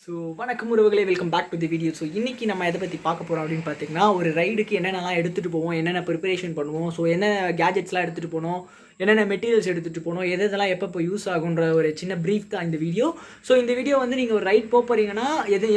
So வணக்கம் உறவுகளே, welcome back to the video. So இன்றைக்கி நம்ம எதை பற்றி பார்க்க போகிறோம் அப்படின்னு பார்த்தீங்கன்னா, ஒரு ரைடுக்கு என்னென்னலாம் எடுத்துகிட்டு போவோம், என்னென்ன ப்ரிப்பரேஷன் பண்ணுவோம், ஸோ என்ன கேஜெட்ஸ்லாம் எடுத்துகிட்டு போனோம், என்னென்ன மெட்டீரியல்ஸ் எடுத்துகிட்டு போனோம், எதெல்லாம் எப்போ யூஸ் ஆகுன்ற ஒரு சின்ன ப்ரீஃப் தான் இந்த வீடியோ. ஸோ இந்த வீடியோ வந்து நீங்கள் ஒரு ரைட் போகிறீங்கன்னா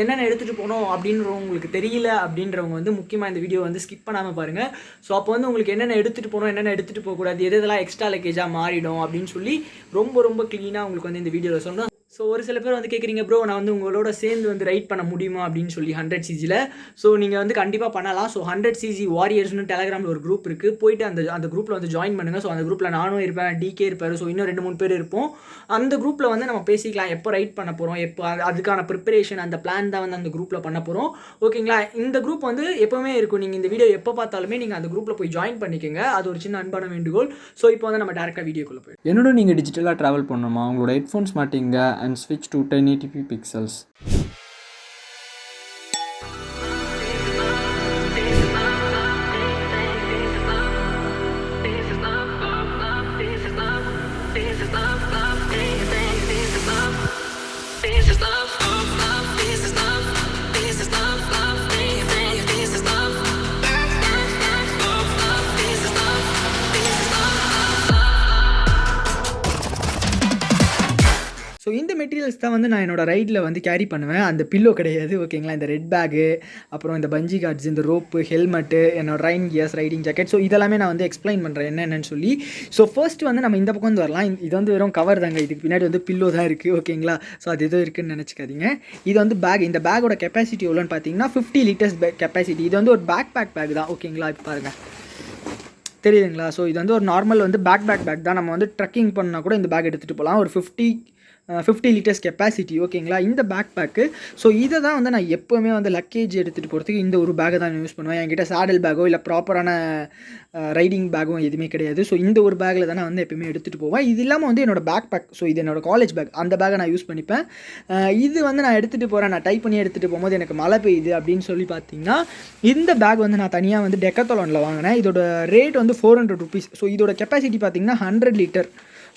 என்னென்ன எடுத்துகிட்டு போனோம் அப்படின்றவங்க உங்களுக்கு தெரியல அப்படின்றவங்க வந்து முக்கியமாக இந்த வீடியோ வந்து ஸ்கிப் பண்ணாமல் பாருங்கள். ஸோ அப்போ வந்து உங்களுக்கு என்னென்ன எடுத்துகிட்டு போகணும், என்னென்ன எடுத்துகிட்டு போகக்கூடாது, எதெல்லாம் எக்ஸ்ட்ரா லக்கேஜாக மாறிடும் அப்படின்னு சொல்லி ரொம்ப க்ளீனாக உங்களுக்கு வந்து இந்த வீடியோவில் சொன்னோம். ஸோ ஒரு சில பேர் வந்து கேட்குறீங்க, ப்ரோ நான் வந்து உங்களோட சேர்ந்து வந்து ரைட் பண்ண முடியுமா அப்படின்னு சொல்லி 100cc. ஸோ நீங்கள் வந்து கண்டிப்பாக பண்ணலாம். ஸோ 100cc வாரியர்ஸ்னு டெலகிராமில் ஒரு குரூப் இருக்குது, போயிட்டு அந்த குரூப்பில் வந்து ஜாயின் பண்ணுங்கள். ஸோ அந்த குரூப்பில் நானும் இருப்பேன், டிகே இருப்பார், ஸோ இன்னும் 2-3 பேர் இருப்போம். அந்த குரூப்பில் வந்து நம்ம பேசிக்கலாம், எப்போ ரைட் பண்ண போகிறோம், எப்போ அதுக்கான ப்ரிப்பரேஷன், அந்த பிளான் தான் வந்து அந்த குரூப்பில் பண்ண போகிறோம். ஓகேங்களா? இந்த குரூப் வந்து எப்போவுமே இருக்கும். நீங்கள் இந்த வீடியோ எப்போ பார்த்தாலுமே நீங்கள் அந்த குரூப்பில் போய் ஜாயின் பண்ணிக்கோங்க. அது ஒரு சின்ன அன்பான வேண்டுகோள். ஸோ இப்போ வந்து நம்ம டேரெக்டாக வீடியோக்குள்ளே போய் என்னோட நீங்கள் டிஜிட்டலாக ட்ராவல் பண்ணணுமா, உங்களோட ஹெட்ஃபோன்ஸ் மாட்டிங்க அண்ட் ஸ்விட்ச் டு 1080p pixels. ஸோ இந்த மெட்டீரியல்ஸ் தான் வந்து நான் என்னோட ரைடில் வந்து கேரி பண்ணுவேன். அந்த பில்லோ கிடையாது, ஓகேங்களா? இந்த ரெட் பேக்கு, அப்புறம் இந்த பஞ்சி கார்ட்ஸ், இந்த ரோப்பு, ஹெல்மெட்டு, என்னோட rain gears, riding jacket. So இதெல்லாமே நான் வந்து எக்ஸ்பிளைன் பண்ணுறேன் என்னென்னு சொல்லி. ஸோ ஃபர்ஸ்ட் வந்து நம்ம இந்த பக்கம் வந்து வரலாம். இது வந்து வெறும் கவர் தாங்க, இதுக்கு பின்னாடி வந்து பில்லோ தான் இருக்குது, ஓகேங்களா? ஸோ அது எதுவும் இருக்குதுன்னு நினச்சிக்காதீங்க. இது வந்து பேக். இந்த பேக்கோட கெப்பாசிட்டி எவ்வளோன்னு பார்த்தீங்கன்னா 50 liters கெப்பாசிட்டி. இது வந்து ஒரு பேக் தான், ஓகேங்களா? இப்போ பாருங்கள், தெரியுதுங்களா? ஸோ இது வந்து ஒரு நார்மல் வந்து பேக் தான். நம்ம வந்து ட்ரக்கிங் பண்ணால் கூட இந்த பேக் எடுத்துகிட்டு போகலாம். ஒரு 50 liters கெப்பாசிட்டி, ஓகேங்களா? இந்த பேக்கு. ஸோ இதை தான் வந்து நான் எப்போவுமே வந்து லக்கேஜ் எடுத்துகிட்டு போகிறதுக்கு இந்த ஒரு பேக்கை தான் யூஸ் பண்ணுவேன். என்கிட்ட சேடல் பேக்கோ இல்லை ப்ராப்பரான ரைடிங் பேக்கும் எதுவுமே கிடையாது. ஸோ இந்த ஒரு பேக்கில் தான் நான் வந்து எப்போயுமே எடுத்துகிட்டு போவேன். இது இல்லாமல் வந்து என்னோடய பேக். ஸோ இது என்னோடய காலேஜ் பேக், அந்த பேக்கை நான் யூஸ் பண்ணிப்பேன். இது வந்து நான் எடுத்துகிட்டு போகிறேன், நான் டைப் பண்ணி எடுத்துகிட்டு போகும்போது எனக்கு மழை பெய்யுது அப்படின்னு சொல்லி பார்த்தீங்கன்னா, இந்த பேக் வந்து நான் தனியாக வந்து டெக்கத்தாலானில் வாங்கினேன். இதோட ரேட் வந்து 400 rupees. ஸோ இதோட கெப்பாசிட்டி பார்த்தீங்கன்னா 100 liter.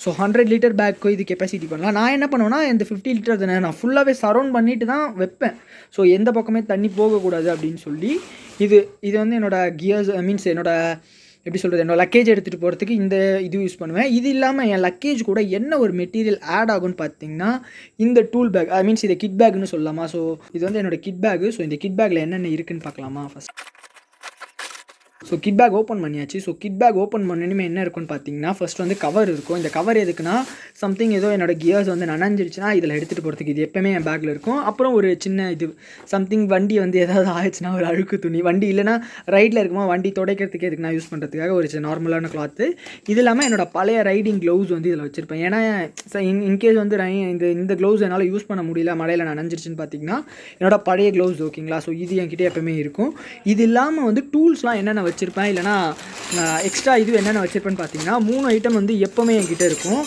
ஸோ 100 liter பேக்கு இது கெப்பாசிட்டி பண்ணலாம். நான் என்ன பண்ணுவேன்னா, இந்த 50 liter தானே நான் ஃபுல்லாகவே சரௌண்ட் பண்ணிட்டு தான் வைப்பேன். ஸோ எந்த பக்கமே தண்ணி போகக்கூடாது அப்படின்னு சொல்லி இது வந்து என்னோடய கியர்ஸ், மீன்ஸ் என்னோடய எப்படி சொல்கிறது, என்னோட லக்கேஜ் எடுத்துகிட்டு போகிறதுக்கு இந்த இது யூஸ் பண்ணுவேன். இது இல்லாமல் என் லக்கேஜ் கூட என்ன ஒரு மெட்டீரியல் ஆட் ஆகும்னு பார்த்தீங்கன்னா, இந்த டூல் பேக், மீன்ஸ் இதை கிட் பேக்னு சொல்லலாமா? ஸோ இது வந்து என்னோடய கிட் பேக்கு. ஸோ இந்த கிட் பேக்கில் என்னென்ன இருக்குதுன்னு பார்க்கலாமா? First so kit bag open பண்ணியாச்சு. ஸோ கிட் பேக் ஓப்பன் பண்ணணுமே என்ன இருக்குன்னு பார்த்தீங்கன்னா, ஃபஸ்ட் வந்து கவர் இருக்கும். இந்த கவர் எதுக்குன்னா, சம்திங் ஏதோ என்னோடய கியர்ஸ் வந்து நனைஞ்சிருச்சுன்னா இதில் எடுத்துகிட்டு போகிறதுக்கு இது எப்போயுமே என் பேக்கில் இருக்கும். அப்புறம் ஒரு சின்ன இது சம்திங் வண்டி வந்து ஏதாவது ஆயிடுச்சுன்னா ஒரு அழுக்கு துணி, வண்டி இல்லைனா ரைடில் இருக்குமா வண்டி துடைக்கிறதுக்கு எதுக்கு நான் யூஸ் பண்ணுறதுக்காக ஒரு நார்மலான கிளாத்து. இது இல்லாமல் என்னோட பழைய ரைடிங் க்ளவுஸ் வந்து இதில் வச்சுருப்பேன். ஏன்னா இன்கேஸ் வந்து இந்த க்ளவுஸ் என்னால் யூஸ் பண்ண முடியல, மழையில் நனைஞ்சிருச்சுன்னு பார்த்தீங்கன்னா என்னோட பழைய க்ளவுஸ், ஓகேங்களா? ஸோ இது என்கிட்ட எப்போயுமே இருக்கும். இது இல்லாமல் வந்து டூல்ஸ்லாம் என்னென்ன வச்சுருப்பேன், இல்லைனா எக்ஸ்ட்ரா இது என்னென்ன வச்சுருப்பேன்னு பார்த்தீங்கன்னா 3 ஐட்டம் வந்து எப்போவுமே என்கிட்ட இருக்கும்.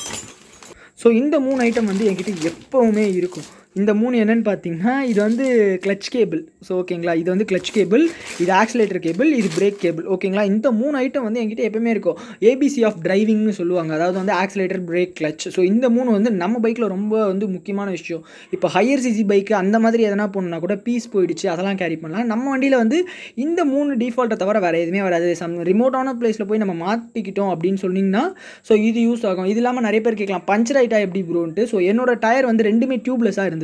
ஸோ இந்த 3 ஐட்டம் வந்து என்கிட்ட எப்போவுமே இருக்கும். இந்த 3 என்னென்னு பார்த்தீங்கன்னா, இது வந்து கிளச் கேபிள். ஸோ ஓகேங்களா, இது வந்து கிளச் கேபிள், இது ஆக்சிலேட்டர் கேபிள், இது பிரேக் கேபிள், ஓகேங்களா? இந்த 3 ஐட்டம் வந்து என்கிட்ட எப்போயுமே இருக்கும். ஏபிசி ஆஃப் டிரைவிங்னு சொல்லுவாங்க, அதாவது வந்து ஆக்சிலேட்டர், பிரேக், கிளச். ஸோ இந்த 3 வந்து நம்ம பைக்கில் ரொம்ப வந்து முக்கியமான விஷயம். இப்போ ஹையர் சிசி பைக்கு அந்த மாதிரி எதனா போகணுன்னா கூட பீஸ் போயிடுச்சு, அதெல்லாம் கேரி பண்ணலாம். நம்ம வண்டியில் வந்து இந்த 3 டிஃபால்ட்டை தவிர வேறு எதுவுமே வராது. ரிமோட்டான பிளேஸில் போய் நம்ம மாட்டிக்கிட்டோம் அப்படின்னு சொன்னிங்கன்னா ஸோ இது யூஸ் ஆகும். இது இல்லாமல் நிறைய பேர் கேட்கலாம், பஞ்சர் ஆகிட்டா எப்படி ப்ரோன்ட்டு. ஸோ என்னோட டயர் வந்து 2மே டியூப்லெஸ்ஸாக இருந்தது.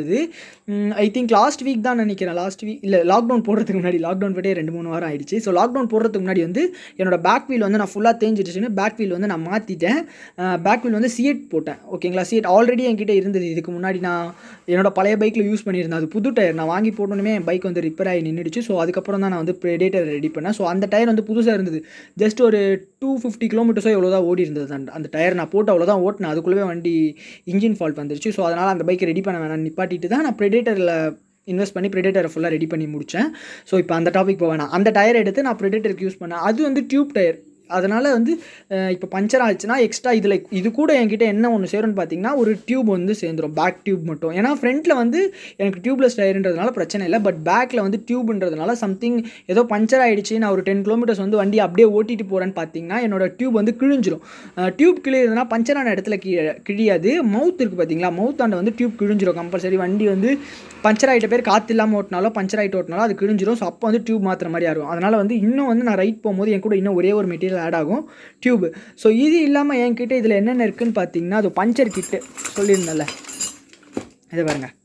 ஐ திங்க் லாஸ்ட் வீக் தான் நினைக்கிறேன், லாஸ்ட் வீக் இல்லை, லாக்டவுன் போடுறதுக்கு முன்னாடி. லாக்டவுன் போய்ட்டே 2-3 வாரம் ஆயிடுச்சு. ஸோ லாக்டவுன் போடுறதுக்கு முன்னாடி வந்து என்னோட பேக் வீல் வந்து நான் ஃபுல்லாக தேஞ்சிடுச்சுன்னு பேக் வீல் வந்து நான் மாற்றிட்டேன். பேக் வீல் வந்து சிஎட் போட்டேன், ஓகேங்களா? சிஎட் ஆல்ரெடி என்கிட்ட இருந்தது. இதுக்கு முன்னாடி நான் என்னோட பழைய பைக்கில் யூஸ் பண்ணியிருந்தேன். அது புது டயர். நான் வாங்கி போட்டோன்னே என் பைக் வந்து ரிப்பேர் ஆகி நின்றுடுச்சு. ஸோ அதுக்கப்புறம் தான் நான் வந்து ப்ரெடேட்டர் ரெடி பண்ணேன். ஸோ அந்த டயர் வந்து புதுசாக இருந்தது. ஜஸ்ட் ஒரு 250 கிலோமீட்டர்ஸோ எவ்வளோ தான் ஓடி இருந்தது அந்த டயர். நான் போட்டு அவ்வளோதான் ஓட்டினேன். அதுக்குள்ளே வண்டி இன்ஜின் ஃபால்ட் வந்துருச்சு. ஸோ அதனால் அந்த பைக்கை ரெடி பண்ண வேணாம் நிப்பாட்டிட்டு தான் நான் ப்ரெடேட்டரில் இன்வெஸ்ட் பண்ணி ப்ரெடேட்டரை ஃபுல்லாக ரெடி பண்ணி முடித்தேன். ஸோ இப்போ அந்த டாபிக் போவேன். அந்த டயர் எடுத்து நான் ப்ரெடேட்டருக்கு யூஸ் பண்ணேன். அது வந்து டியூப் டயர், அதனால் வந்து இப்போ பஞ்சர் ஆச்சுன்னா எக்ஸ்ட்ரா இதில் இது கூட என்கிட்ட என்ன ஒன்று சேரும்னு பார்த்தீங்கன்னா ஒரு டியூப் வந்து சேர்ந்துடும், பேக் டியூப் மட்டும். ஏன்னா ஃப்ரண்ட்டில் வந்து எனக்கு டியூப்லெஸ் டயர்ன்றதுனால பிரச்சனை இல்லை, பட் பேக்கில் வந்து டியூப்ன்றதுனால சம்திங் ஏதோ பஞ்சர் ஆகிடுச்சு, நான் ஒரு 10 கிலோமீட்டர்ஸ் வந்து வண்டி அப்படியே ஓட்டிட்டு போகிறேன்னு பார்த்தீங்கன்னா என்னோட டியூப் வந்து கிழிஞ்சிரும். டியூப் கிழியுதுன்னா பஞ்சரான இடத்துல கிழியாது, மவுத் இருக்குது பார்த்தீங்களா, மவுத்தாண்ட வந்து டியூப் கிழிஞ்சிரும் கம்பல்சரி. வண்டி வந்து பஞ்சர் ஆகிட்ட பேர் காற்று இல்லாமல் ஓட்டினாலும் பஞ்சர் ஆகிட்டு ஓட்டினாலும் அது கிழிஞ்சிரும். ஸோ அப்போ வந்து டியூப் மாற்றுற மாதிரி ஆகும். அதனால் வந்து இன்னும் வந்து நான் ரைட் போகும்போது என் கூட இன்னும் ஒரே ஒரு மெட்டீரியல் ஆட் ஆகும், டியூப். ஸோ இது இல்லாமல் என்கிட்ட இதில் என்னென்ன இருக்குதுன்னு பார்த்தீங்கன்னா அது பஞ்சர் கிட்டு சொல்லியிருந்தேன்ல, இதை பாருங்கள்.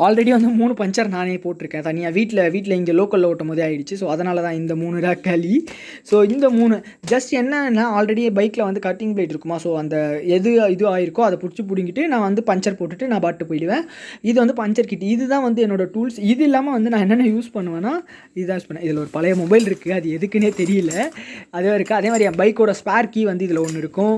ஆல்ரெடி வந்து 3 பஞ்சர் நானே போட்டிருக்கேன் தனியாக வீட்டில் இங்கே லோக்கலில் ஓட்டும் போதே ஆகிடுச்சு. ஸோ அதனால தான் இந்த 3 ரக்காளி. ஸோ இந்த 3 ஜஸ்ட் என்னன்னா ஆல்ரெடி பைக்கில் வந்து கட்டிங் பிளேட் இருக்குமா, ஸோ அந்த இது ஆகிருக்கோ அதை பிடிங்கிட்டு நான் வந்து பஞ்சர் போட்டுட்டு நான் பாட்டு போயிடுவேன். இது வந்து பஞ்சர் கிட், இதுதான் வந்து என்னோடய டூல்ஸ். இது இல்லாமல் வந்து நான் என்னென்ன யூஸ் பண்ணுவேன்னா இதுதான் யூஸ் பண்ணேன். இதில் ஒரு பழைய மொபைல் இருக்குது, அது எதுக்குன்னே தெரியல, அதுவே இருக்குது. அதே மாதிரி என் பைக்கோட ஸ்பேர் கீ வந்து இதில் ஒன்று இருக்கும்.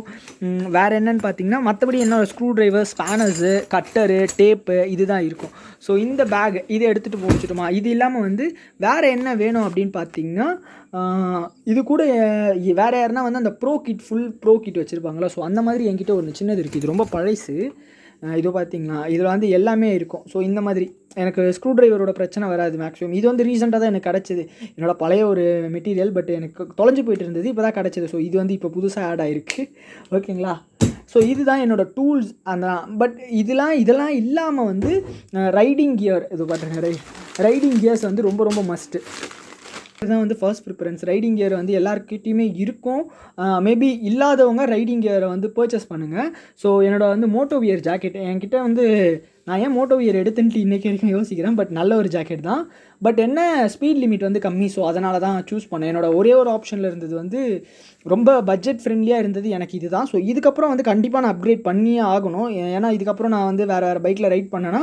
வேறு என்னென்னு பார்த்தீங்கன்னா மற்றபடி என்னோடய screw driver, spanners, cutter, tape இதுதான் இருக்கும். ஸோ இந்த பேக் இதை எடுத்துகிட்டு போச்சுட்டோமா. இது இல்லாமல் வந்து வேறு என்ன வேணும் அப்படின்னு பார்த்தீங்கன்னா இது கூட வேறு யாருன்னா வந்து அந்த ஃபுல் ப்ரோ கிட் வச்சுருப்பாங்களா, ஸோ அந்த மாதிரி என்கிட்ட ஒரு சின்னது இருக்குது. இது ரொம்ப பழசு. இது பார்த்தீங்கன்னா இதில் வந்து எல்லாமே இருக்கும். ஸோ இந்த மாதிரி எனக்கு ஸ்க்ரூ ட்ரைவரோட பிரச்சனை வராது மேக்ஸிமம். இது வந்து ரீசெண்டாக தான் எனக்கு கிடச்சிது, என்னோட பழைய ஒரு மெட்டீரியல், பட் எனக்கு தொலைஞ்சு போயிட்டு இருந்தது, இப்போ தான் கிடச்சிது. ஸோ இது வந்து இப்போ புதுசாக ஆட் ஆகிருக்கு, ஓகேங்களா. ஸோ இதுதான் என்னோடய டூல்ஸ். அந்த பட் இதெல்லாம் இல்லாமல் வந்து ரைடிங் கியர், இது பாருங்க, ரைடிங் கியர்ஸ் வந்து ரொம்ப ரொம்ப மஸ்ட்டு. இதுதான் வந்து ஃபர்ஸ்ட் ப்ரிஃபரன்ஸ். ரைடிங் கியர் வந்து எல்லாருக்கிட்டையுமே இருக்கும். மேபி இல்லாதவங்க ரைடிங் கியரை வந்து பர்ச்சேஸ் பண்ணுங்கள். ஸோ என்னோடய வந்து மோட்டோவியர் ஜாக்கெட் என்கிட்ட வந்து நான் ஏன் மோட்டோவியர் எடுத்துன்ட்டு இன்றைக்கி வரைக்கும் யோசிக்கிறேன், பட் நல்ல ஒரு ஜாக்கெட் தான். பட் என்ன ஸ்பீட் லிமிட் வந்து கம்மி, ஸோ அதனால தான் சூஸ் பண்ணேன். என்னோடய ஒரே ஒரு ஆப்ஷனில் இருந்தது வந்து ரொம்ப பட்ஜெட் ஃப்ரெண்ட்லியாக இருந்தது எனக்கு இது தான். ஸோ இதுக்கப்புறம் வந்து கண்டிப்பாக நான் அப்கிரேட் பண்ணியே ஆகணும். ஏன்னா இதுக்கப்புறம் நான் வந்து வேறு பைக்கில் ரைட் பண்ணேன்னா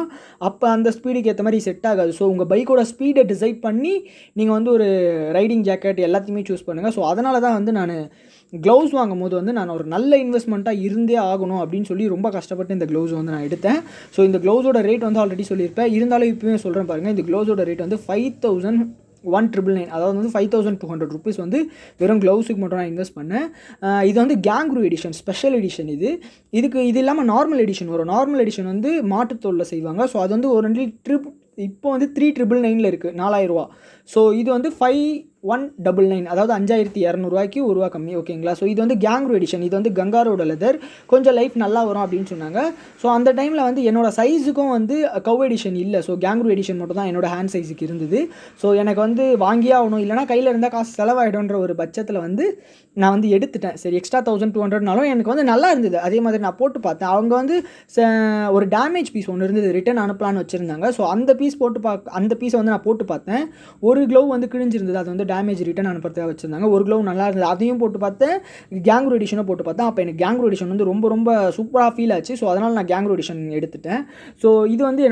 அப்போ அந்த ஸ்பீடுக்கு ஏற்ற மாதிரி செட் ஆகாது. ஸோ உங்கள் பைக்கோட ஸ்பீடை டிசைட் பண்ணி நீங்கள் வந்து ஒரு ரைடிங் ஜாக்கெட் எல்லாத்தையுமே சூஸ் பண்ணுங்கள். ஸோ அதனால தான் வந்து நான் க்ளவுஸ் வாங்கும் போது வந்து நான் ஒரு நல்ல இன்வெஸ்ட்மெண்ட்டாக இருந்தே ஆகணும் அப்படின்னு சொல்லி ரொம்ப கஷ்டப்பட்டு இந்த க்ளவுஸ் வந்து நான் எடுத்தேன். ஸோ இந்த க்ளவுஸோட ரேட் வந்து ஆல்ரெடி சொல்லியிருப்பேன், இருந்தாலும் இப்போயும் சொல்கிறேன் பாருங்கள். இந்த க்ளவுஸோட ரேட் வந்து 5199, அதாவது வந்து 5200 ருபீஸ் வந்து வெறும் க்ளவுஸுக்கு மட்டும் நான் இன்வெஸ்ட் பண்ணேன். இது வந்து கேங்க்ரூ எடிஷன், ஸ்பெஷல் எடிஷன். இது இல்லாமல் நார்மல் எடிஷன் வரும். நார்மல் எடிஷன் வந்து மாட்டுத்தோலில் செய்வாங்க. ஸோ அது வந்து ஒரு இப்போ வந்து 3999 இருக்குது, 4000 ரூபா. ஸோ இது வந்து 5199, அதாவது 5200 ரூபா கம்மி, ஓகேங்களா. ஸோ இது வந்து கேங்க்ரூ எடிஷன். இது வந்து கங்காரோட லெதர், கொஞ்சம் லைஃப் நல்லா வரும் அப்படின்னு சொன்னாங்க. ஸோ அந்த டைமில் வந்து என்னோட சைஸுக்கும் வந்து கவ் எடிஷன் இல்லை, ஸோ கேங்க்ரூ எடிஷன் மட்டும் தான் என்னோட ஹேண்ட் சைஸுக்கு இருந்தது. ஸோ எனக்கு வந்து வாங்கியே ஆகணும், இல்லைனா கையில் இருந்தால் காசு செலவாயிடும்ன்ற ஒரு பட்சத்தில் வந்து நான் வந்து எடுத்துட்டேன். சரி, எக்ஸ்ட்ரா 1200னாலும் எனக்கு வந்து நல்லா இருந்தது. அதே மாதிரி நான் போட்டு பார்த்தேன். அவங்க வந்து ஒரு டேமேஜ் பீஸ் ஒன்று இருந்தது, ரிட்டன் அனுப்பலான்னு வச்சுருந்தாங்க. ஸோ அந்த பீஸை வந்து நான் போட்டு பார்த்தேன். ஒரு க்ளவ் வந்து கிழிஞ்சிருந்தது, அது வந்து டேமேஜ் ரிட்டன் அனுப்புறதுக்காக வச்சுருந்தாங்க. ஒரு க்ளவ் நல்லா இருந்தது, அதையும் போட்டு பார்த்தேன். கேங்க்ரூ எடிஷனும் போட்டு பார்த்தேன். அப்போ எனக்கு கேங்க்ரூ எடிஷன் வந்து ரொம்ப ரொம்ப சூப்பராக ஃபீல் ஆச்சு. ஸோ அதனால் நான் கேங்க்ரூ எடிஷன் எடுத்துட்டேன். ஸோ இது வந்து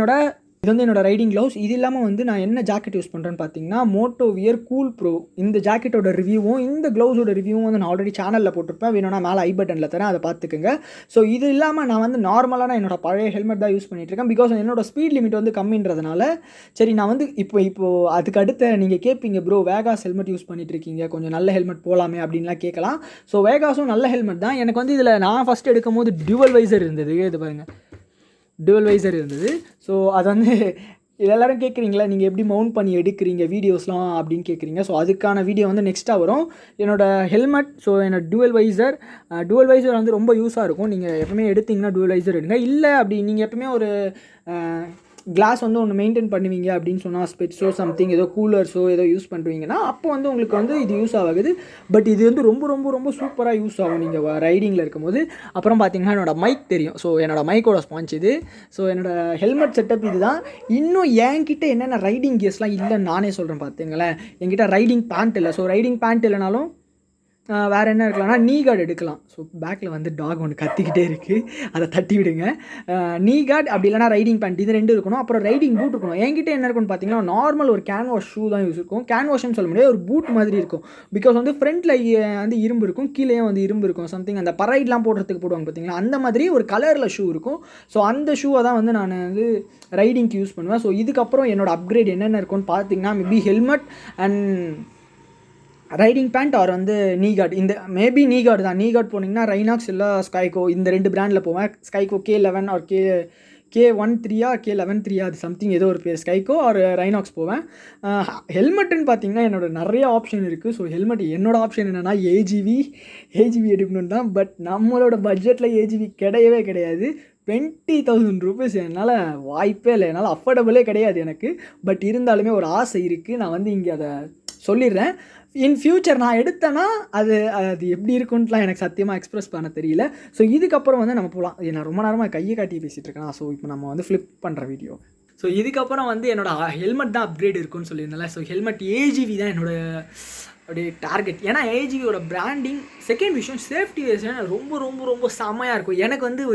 என்னோட ரைடிங் க்ளவுஸ். இது இல்லாமல் வந்து நான் என்ன ஜாக்கெட் யூஸ் பண்ணுறேன்னு பார்த்தீங்கன்னா மோட்டோவியர் கூல் ப்ரோ. இந்த ஜாக்கெட்டோட ரிவ்யூவும் இந்த க்ளவுஸோட ரிவ்யூவும் வந்து நான் ஆல்ரெடி சேனலில் போட்டிருப்பேன், வேணும்னா மேலே ஐ பட்டனில் தரேன், அதை பார்த்துக்குங்க. ஸோ இது இல்லாமல் நான் வந்து நார்மலான என்னோட பழைய ஹெல்மெட் தான் யூஸ் பண்ணிகிட்ருக்கேன். பிகாஸ் என்னோட ஸ்பீட் லிமிட் வந்து கம்மின்றதுனால சரி நான் வந்து இப்போது அதுக்கு அடுத்த நீங்கள் கேட்பீங்க, ப்ரோ வேகாஸ் ஹெல்மெட் யூஸ் பண்ணிட்டு இருக்கீங்க, கொஞ்சம் நல்ல ஹெல்மெட் போகலாமே அப்படின்லாம் கேட்கலாம். ஸோ வேகாஸும் நல்ல ஹெல்மெட் தான். எனக்கு வந்து இதில் நான் ஃபஸ்ட் எடுக்கும் போது டியூவல் வைசர் இருந்தது, இது பாருங்கள், டியூவல் வைசர் இருந்தது. ஸோ அது வந்து எல்லோரும் கேட்குறீங்களா நீங்கள் எப்படி மவுண்ட் பண்ணி எடுக்கிறீங்க வீடியோஸ்லாம் அப்படின்னு கேட்குறீங்க. ஸோ அதுக்கான வீடியோ வந்து நெக்ஸ்ட்டாக வரும். என்னோடய ஹெல்மெட், ஸோ என்னோட டியூவல் வைசர் வந்து ரொம்ப யூஸாக இருக்கும். நீங்கள் எப்பவுமே எடுத்திங்கன்னா டியூவல் வைசர் எடுங்க. இல்லை அப்படி நீங்கள் எப்பவுமே ஒரு கிளாஸ் வந்து ஒன்று மெயின்டைன் பண்ணுவீங்க அப்படின்னு சொன்னால் ஸ்பெட்ஸோ சம்திங் ஏதோ கூலர்ஸோ ஏதோ யூஸ் பண்ணுவீங்கன்னா அப்போ வந்து உங்களுக்கு வந்து இது யூஸ் ஆகுது. பட் இது வந்து ரொம்ப ரொம்ப ரொம்ப சூப்பராக யூஸ் ஆகும் நீங்கள் ரைடிங்கில் இருக்கும்போது. அப்புறம் பார்த்தீங்கன்னா என்னோடய மைக் தெரியும். ஸோ என்னோடய மைக்கோட ஸ்பான்ச் இது. ஸோ என்னோடய ஹெல்மெட் செட்டப் இது தான். இன்னும் என்கிட்ட என்னென்ன ரைடிங் கியர்ஸ்லாம் இல்லைன்னு நானே சொல்கிறேன் பார்த்துங்களேன். என்கிட்ட ரைடிங் பேண்ட் இல்லை. ஸோ ரைடிங் பேண்ட் இல்லைனாலும் வேறு என்ன இருக்கலாம்னா நீ கார்டு எடுக்கலாம். ஸோ பேக்கில் வந்து டாக் ஒன்று கத்திக்கிட்டே இருக்குது, அதை தட்டி விடுங்க. நீ கார்டு அப்படி இல்லைனா ரைடிங் பேண்ட், இது 2 இருக்கணும். அப்புறம் ரைடிங் பூட் இருக்கணும். என்கிட்ட என்ன இருக்குன்னு பார்த்தீங்கன்னா நார்மல் ஒரு கேன்வாஷ் ஷூ தான் யூஸ் இருக்கும். கேன்வாஷ்னு சொல்ல முடியாது, ஒரு பூட் மாதிரி இருக்கும். பிகாஸ் வந்து ஃப்ரண்ட்டில் வந்து இரும்பு இருக்கும், கீழே வந்து இரும்பு இருக்கும். சம்திங் அந்த பரைட்லாம் போடுறதுக்கு போடுவாங்க பார்த்தீங்களா, அந்த மாதிரி ஒரு கலரில் ஷூ இருக்கும். ஸோ அந்த ஷூவை தான் வந்து நான் வந்து ரைடிங்க்கு யூஸ் பண்ணுவேன். ஸோ இதுக்கப்புறம் என்னோடய அப்கிரேட் என்னென்ன இருக்குன்னு பார்த்தீங்கன்னா maybe helmet and riding pant or வந்து நீ கார்டு. இந்த மேபி நீ கார்டு தான். நீ கார்டு போனீங்கன்னா ரைனாக்ஸ் இல்லை ஸ்கைகோ, இந்த 2 பிராண்டில் போவேன். ஸ்கைகோ K11 ஆர் K13 K11 அது சம்திங் ஏதோ ஒரு பேர், ஸ்கைகோ ஆர் ரைனாக்ஸ் போவேன். ஹெல்மெட்டுன்னு பார்த்தீங்கன்னா என்னோட நிறைய ஆப்ஷன் இருக்குது. ஸோ ஹெல்மெட் என்னோட ஆப்ஷன் என்னென்னா ஏஜிவி எடுக்கணுன்னு தான். பட் நம்மளோட பட்ஜெட்டில் ஏஜிவி கிடையவே கிடையாது. 20,000 rupees என்னால் வாய்ப்பே இல்லை, என்னால் அஃபோர்டபுளே கிடையாது எனக்கு. பட் இருந்தாலுமே ஒரு ஆசை இருக்குது. நான் வந்து இங்கே அதை சொல்லிடுறேன். இன் ஃப்யூச்சர் நான் எடுத்தேன்னா அது எப்படி இருக்குன்ட்டுலாம் எனக்கு சத்தியமாக எக்ஸ்ப்ரெஸ் பண்ண தெரியல. ஸோ இதுக்கப்புறம் வந்து நம்ம போகலாம். நான் ரொம்ப நேரமாக கையை காட்டி பேசிகிட்டு இருக்கேன். ஸோ இப்போ நம்ம வந்து ஃப்ளிப் பண்ணுற வீடியோ. ஸோ இதுக்கப்புறம் வந்து என்னோடய ஹெல்மெட் தான் அப்கிரேட் இருக்குன்னு சொல்லியிருந்தேன்ல. ஸோ ஹெல்மெட் ஏஜிவி தான் அப்படியே டார்கெட். ஏன்னா ஏஜிவியோட பிராண்டிங், செகண்ட் விஷயம் சேஃப்டி வைஸ்னா ரொம்ப ரொம்ப ரொம்ப செம்மையாக இருக்கும். எனக்கு வந்து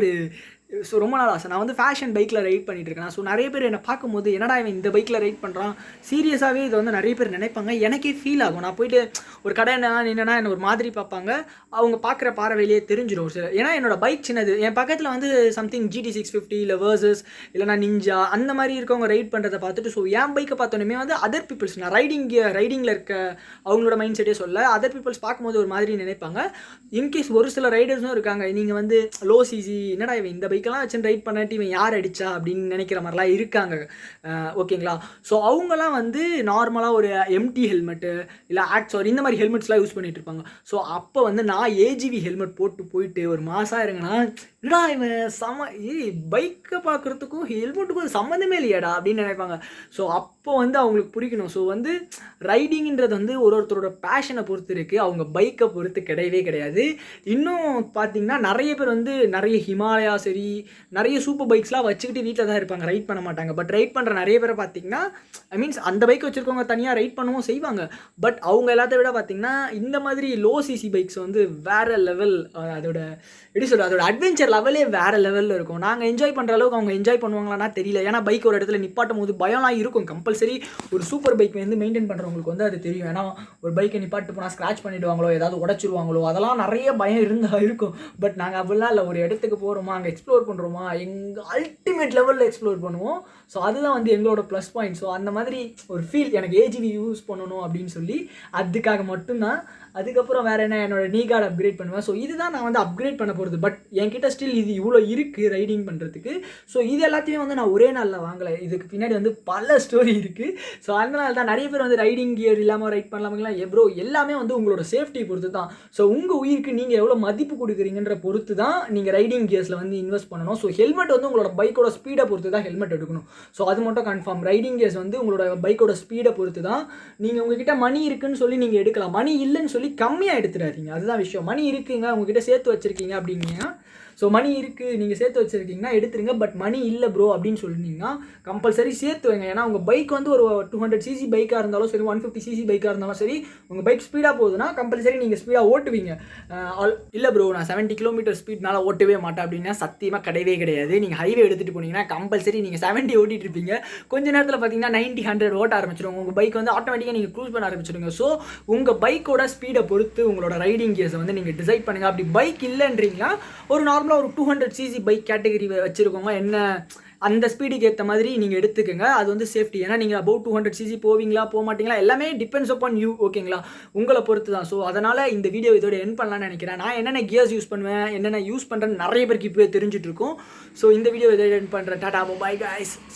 ஸோ ரொம்ப நாள் ஆசை. நான் வந்து ஃபேஷன் பைக்கில் ரைட் பண்ணிகிட்ருக்கேன். ஸோ நிறைய பேர் என்னை பார்க்கும்போது என்னடா இவன் இந்த பைக்கில் ரைட் பண்ணுறான், சீரியஸாகவே இதை வந்து நிறைய பேர் நினைப்பாங்க. எனக்கே ஃபீல் ஆகும். நான் போயிட்டு ஒரு கடை நின்னா என்ன ஒரு மாதிரி பார்ப்பாங்க. அவங்க பார்க்குற பார்வையிலேயே தெரிஞ்சிடும் சில. ஏன்னா என்னோடய பைக் சின்னது. என் பக்கத்தில் வந்து சம்திங் GT 650 இல்லை வேர்சஸ் இல்லைனா நிஞ்சா அந்த மாதிரி இருக்கவங்க ரைட் பண்ணுறதை பார்த்துட்டு, ஸோ என் பைக்கை பார்த்தோன்னே வந்து அதர் பீப்புள்ஸ், நான் ரைடிங்கில் இருக்க அவங்களோட மைண்ட் செட்டே சொல்ல, அதர் பீப்புள்ஸ் பார்க்கும்போது ஒரு மாதிரி நினைப்பாங்க. இன்கேஸ் ஒரு சில ரைடர்ஸும் இருக்காங்க, நீங்கள் வந்து லோ சிசி என்னடா இவன் இந்த பைக்கெல்லாம் வச்சு ரைட் பண்ணிட்டு இவன் யார் அடிச்சா அப்படின்னு நினைக்கிற மாதிரிலாம் இருக்காங்க. ஓகேங்களா? ஸோ அவங்களாம் வந்து நார்மலாக ஒரு எம்டி ஹெல்மெட்டு இல்லை ஆக்ஸார் இந்த மாதிரி ஹெல்மெட்ஸ்லாம் யூஸ் பண்ணிட்டு இருப்பாங்க. ஸோ அப்போ வந்து நான் ஏஜிவி ஹெல்மெட் போயிட்டு ஒரு மாதம் இருங்கன்னா, என்னடா இவன் பைக்கை பார்க்குறதுக்கும் ஹெல்மெட்டுக்கும் சம்மந்தமே இல்லையாடா அப்படின்னு நினைப்பாங்க. ஸோ அப்போ வந்து அவங்களுக்கு பிடிக்கணும். ஸோ வந்து ரைடிங்கிறது வந்து ஒருத்தரோட பேஷனை பொறுத்து இருக்குது, அவங்க பைக்கை பொறுத்து கிடையவே கிடையாது. இன்னும் பார்த்தீங்கன்னா நிறைய பேர் வந்து நிறைய ஹிமாலயா சரி நிறைய சூப்பர் பைக்ஸ்லாம் வச்சுக்கிட்டு வீட்டில் தான் இருப்பாங்க, ரைட் பண்ண மாட்டாங்க. பட் ரைட் பண்ணுற நிறைய பேரை பார்த்தீங்கன்னா, மீன்ஸ் அந்த பைக் வச்சுருக்கவங்க தனியாக ரைட் பண்ணவும் செய்வாங்க. பட் அவங்க எல்லாத்த விட பார்த்தீங்கன்னா இந்த மாதிரி லோ சிசி பைக்ஸ் வந்து வேறு லெவல். அதோட எப்படி சொல்கிறது, அதோட அட்வென்ச்சர் லெவலே வேறு லெவலில் இருக்கும். நாங்கள் என்ஜாய் பண்ணுற அளவுக்கு அவங்க என்ஜாய் பண்ணுவாங்களான்னா தெரியல. ஏன்னா பைக் ஒரு இடத்துல நிப்பாட்டும் போது பயம்லாம் இருக்கும். கம்பல்சரி ஒரு சூப்பர் பைக் வந்து மெயின்டைன் பண்ணுறவங்களுக்கு வந்து அது தெரியும். ஏன்னா ஒரு பைக்கை நிப்பாட்டு போனால் ஸ்க்ராச் பண்ணிவிடுவாங்களோ, ஏதாவது உடச்சிருவாங்களோ, அதெல்லாம் நிறைய பயம் இருக்கும். பட் நாங்கள் அப்படிலாம் இல்லை. ஒரு இடத்துக்கு போகிறோமா, அங்கே எக்ஸ்ப்ளோர் பண்ணுறோமா, எங்கள் அல்டிமேட் லெவலில் எக்ஸ்ப்ளோர் பண்ணுவோம். ஸோ அதுதான் வந்து எங்களோட ப்ளஸ் பாயிண்ட். ஸோ அந்த மாதிரி ஒரு ஃபீல் எனக்கு ஏஜிவி யூஸ் பண்ணணும் அப்படின்னு சொல்லி அதுக்காக மட்டும்தான். அதுக்கப்புறம் வேறு என்ன, என்னோடய நீ கார்டு அப்கிரேட் பண்ணுவேன். ஸோ இதுதான் நான் வந்து அப்கிரேட் பண்ண போகிறது. பட் என்கிட்ட ஸ்டில் இது இவ்வளோ இருக்குது ரைடிங் பண்ணுறதுக்கு. ஸோ இது எல்லாத்தையுமே வந்து நான் ஒரே நாளில் வாங்கலை. இதுக்கு பின்னாடி வந்து பல ஸ்டோரி இருக்குது. ஸோ அதனால தான் நிறைய பேர் வந்து ரைடிங் கியர் இல்லாமல் ரைட் பண்ணலாமங்களா, ப்ரோ எல்லாமே வந்து உங்களோட சேஃப்டி பொறுத்து தான். ஸோ உங்கள் உயிருக்கு நீங்கள் எவ்வளோ மதிப்பு கொடுக்குறீங்கன்ற பொறுத்து தான் நீங்கள் ரைடிங் கியர்ஸில் வந்து இன்வெஸ்ட் பண்ணணும். ஸோ ஹெல்மெட் வந்து உங்களோட பைக்கோட ஸ்பீடை பொறுத்து தான் ஹெல்மெட் எடுக்கணும். ஸோ அது மட்டும் கன்ஃபார்ம். ரைடிங் கியர்ஸ் வந்து உங்களோட பைக்கோட ஸ்பீடை பொறுத்து தான். நீங்கள் உங்ககிட்ட மணி இருக்குன்னு சொல்லி நீங்கள் எடுக்கலாம், மணி இல்லைன்னு சொல்லி கம்மியாக எடுத்துடாதீங்க. அதுதான் விஷயம். மணி இருக்குங்க உங்ககிட்ட சேர்த்து வச்சுருக்கீங்க அப்படின்னீங்கன்னா, ஸோ மணி இருக்குது நீங்கள் சேர்த்து வச்சுருக்கீங்கன்னா எடுத்துருங்க. பட் மணி இல்லை ப்ரோ அப்படின்னு சொல்லிட்டீங்கன்னா கம்பல்சரி சேர்த்து வைங்க. ஏன்னா உங்கள் பைக் வந்து ஒரு 200cc பைக்காக இருந்தாலும் சரி, 150cc பைக்காக இருந்தாலும் சரி, உங்கள் பைக் ஸ்பீடாக போகுதுன்னா கம்பல்சரி நீங்கள் ஸ்பீடாக ஓட்டுவீங்க. இல்லை ப்ரோ நான் 70 km ஸ்பீட்னால ஓட்டவே மாட்டேன் அப்படின்னா சத்தியமாக கிடையவே கிடையாது. நீங்கள் ஹைவே எடுத்துகிட்டு போனீங்கன்னா கம்பல்சரி நீங்கள் 70 ஓட்டிகிட்டு இருப்பீங்க. கொஞ்ச நேரத்தில் பார்த்தீங்கன்னா 90, 100 ஓட்ட ஆரம்பிச்சிடுங்க. உங்கள் பைக் வந்து ஆட்டோமேட்டிக்காக நீங்கள் க்ரூஸ் பண்ண ஆரம்பிச்சிடுங்க. ஸோ உங்கள் பைக்கோட ஸ்பீடை பொறுத்து உங்களோட ரைடிங் கியர்ஸை வந்து நீங்கள் டிசைட் பண்ணுங்கள். அப்படி பைக் இல்லைன்றீங்கன்னா ஒரு நார்மலாக ஒரு 200cc பைக் கேட்டகரி வச்சுருக்கோங்க, என்ன அந்த ஸ்பீடுக்கு ஏற்ற மாதிரி நீங்கள் எடுத்துக்கோங்க. அது வந்து சேஃப்டி. ஏன்னா நீங்கள் அபவுட் 200cc போவீங்களா போக மாட்டீங்களா எல்லாமே டிபெண்ட்ஸ் அப்பான் யூ. ஓகேங்களா? உங்களை பொறுத்து தான். ஸோ அதனால் இந்த வீடியோ இதோட எண்ட் பண்ணலான்னு நினைக்கிறேன். நான் என்னென்ன கியர்ஸ் யூஸ் பண்ணுவேன், என்னென்ன யூஸ் பண்ணுறேன்னு நிறைய பேருக்கு இப்போ தெரிஞ்சுட்டு இருக்கும். ஸோ இந்த வீடியோ இதோட எண்ட் பண்ணுறேன். Tata, bye guys.